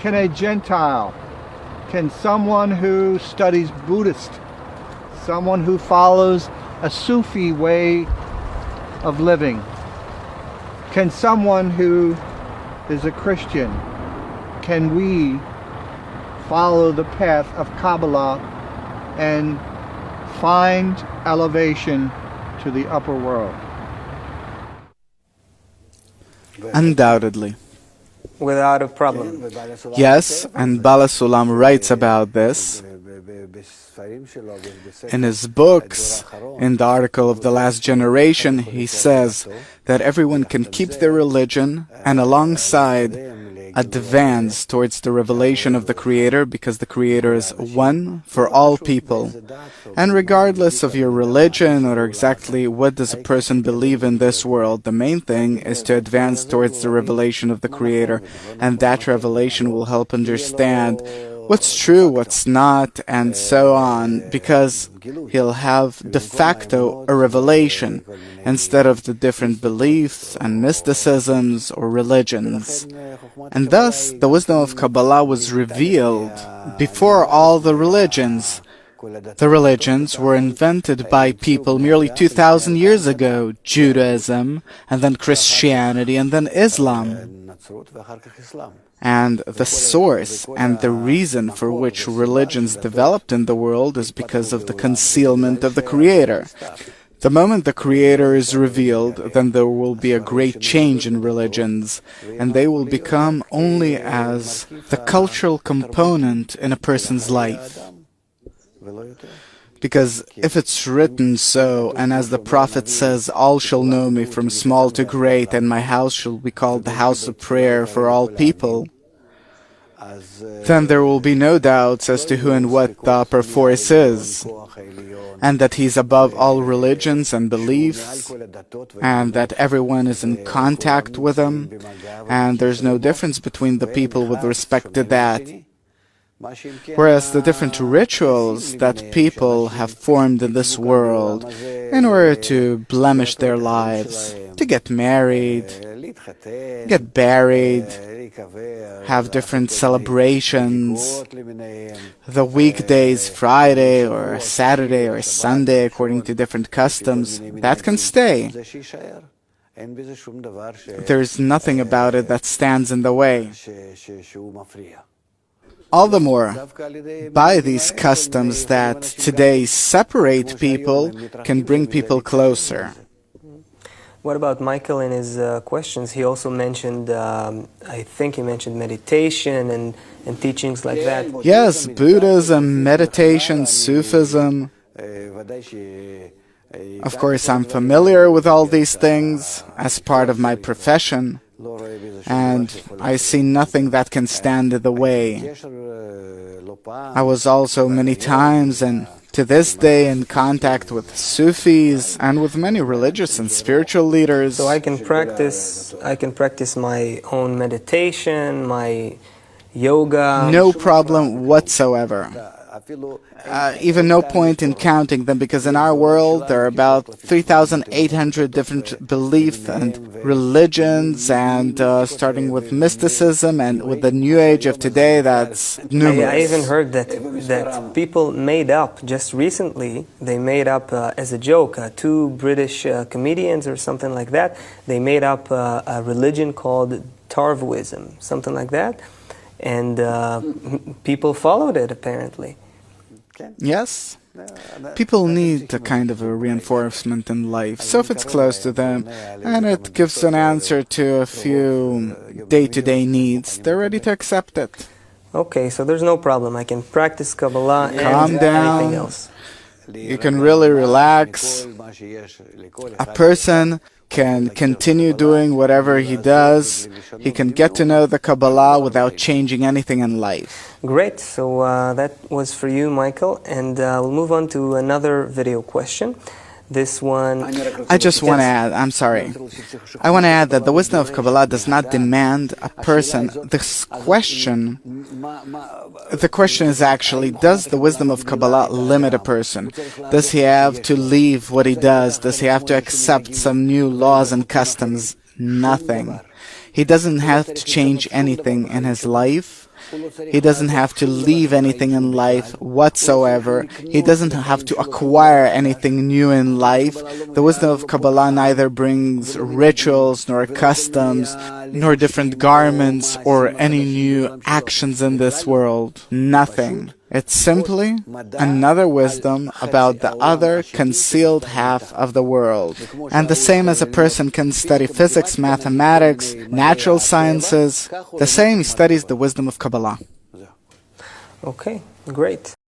Can a Gentile, can someone who studies Buddhist, someone who follows a Sufi way of living, can someone who is a Christian, can we follow the path of Kabbalah and find elevation to the upper world? Undoubtedly. Without a problem. Yes, and Bala Sulam writes about this in his books. In the article of The Last Generation, he says that everyone can keep their religion and alongside advance towards the revelation of the Creator, because the Creator is one for all people. And regardless of your religion or exactly what does a person believe in this world, the main thing is to advance towards the revelation of the Creator, and that revelation will help understand what's true, what's not, and so on, because he'll have de facto a revelation instead of the different beliefs and mysticisms or religions. And thus, the wisdom of Kabbalah was revealed before all the religions. The religions were invented by people merely 2,000 years ago: Judaism, and then Christianity, and then Islam. And the source and the reason for which religions developed in the world is because of the concealment of the Creator. The moment the Creator is revealed, then there will be a great change in religions, and they will become only as the cultural component in a person's life. Because if it's written so, and as the prophet says, all shall know me from small to great, and my house shall be called the house of prayer for all people, then there will be no doubts as to who and what the upper force is, and that he's above all religions and beliefs, and that everyone is in contact with him, and there's no difference between the people with respect to that. Whereas the different rituals that people have formed in this world in order to blemish their lives, to get married, get buried, have different celebrations, the weekdays, Friday or Saturday or Sunday, according to different customs, that can stay. There's nothing about it that stands in the way. All the more, by these customs that today separate people, can bring people closer. What about Michael in his questions? He also mentioned, I think he mentioned meditation and teachings like that. Yes, Buddhism, meditation, Sufism. Of course, I'm familiar with all these things as part of my profession, and I see nothing that can stand in the way. I was also many times and to this day in contact with Sufis and with many religious and spiritual leaders. So I can practice my own meditation, my yoga. No problem whatsoever. Even no point in counting them, because in our world there are about 3,800 different beliefs and religions, and starting with mysticism and with the New Age of today, that's numerous. I even heard that people made up, just recently, they made up as a joke, two British comedians or something like that, they made up a religion called Tarvoism, something like that, and people followed it apparently. Yes. People need a kind of a reinforcement in life. So if it's close to them and it gives an answer to a few day-to-day needs, they're ready to accept it. Okay, so there's no problem. I can practice Kabbalah and anything else. You can really relax. A person can continue doing whatever he does. He can get to know the Kabbalah without changing anything in life. Great. So that was for you, Michael. And we'll move on to another video question. This one... I just want to add, I'm sorry. I want to add that the wisdom of Kabbalah does not demand a person. The question is actually, does the wisdom of Kabbalah limit a person? Does he have to leave what he does? Does he have to accept some new laws and customs? Nothing. He doesn't have to change anything in his life. He doesn't have to leave anything in life whatsoever. He doesn't have to acquire anything new in life. The wisdom of Kabbalah neither brings rituals, nor customs, nor different garments, or any new actions in this world. Nothing. It's simply another wisdom about the other concealed half of the world. And the same as a person can study physics, mathematics, natural sciences, the same he studies the wisdom of Kabbalah. Okay, great.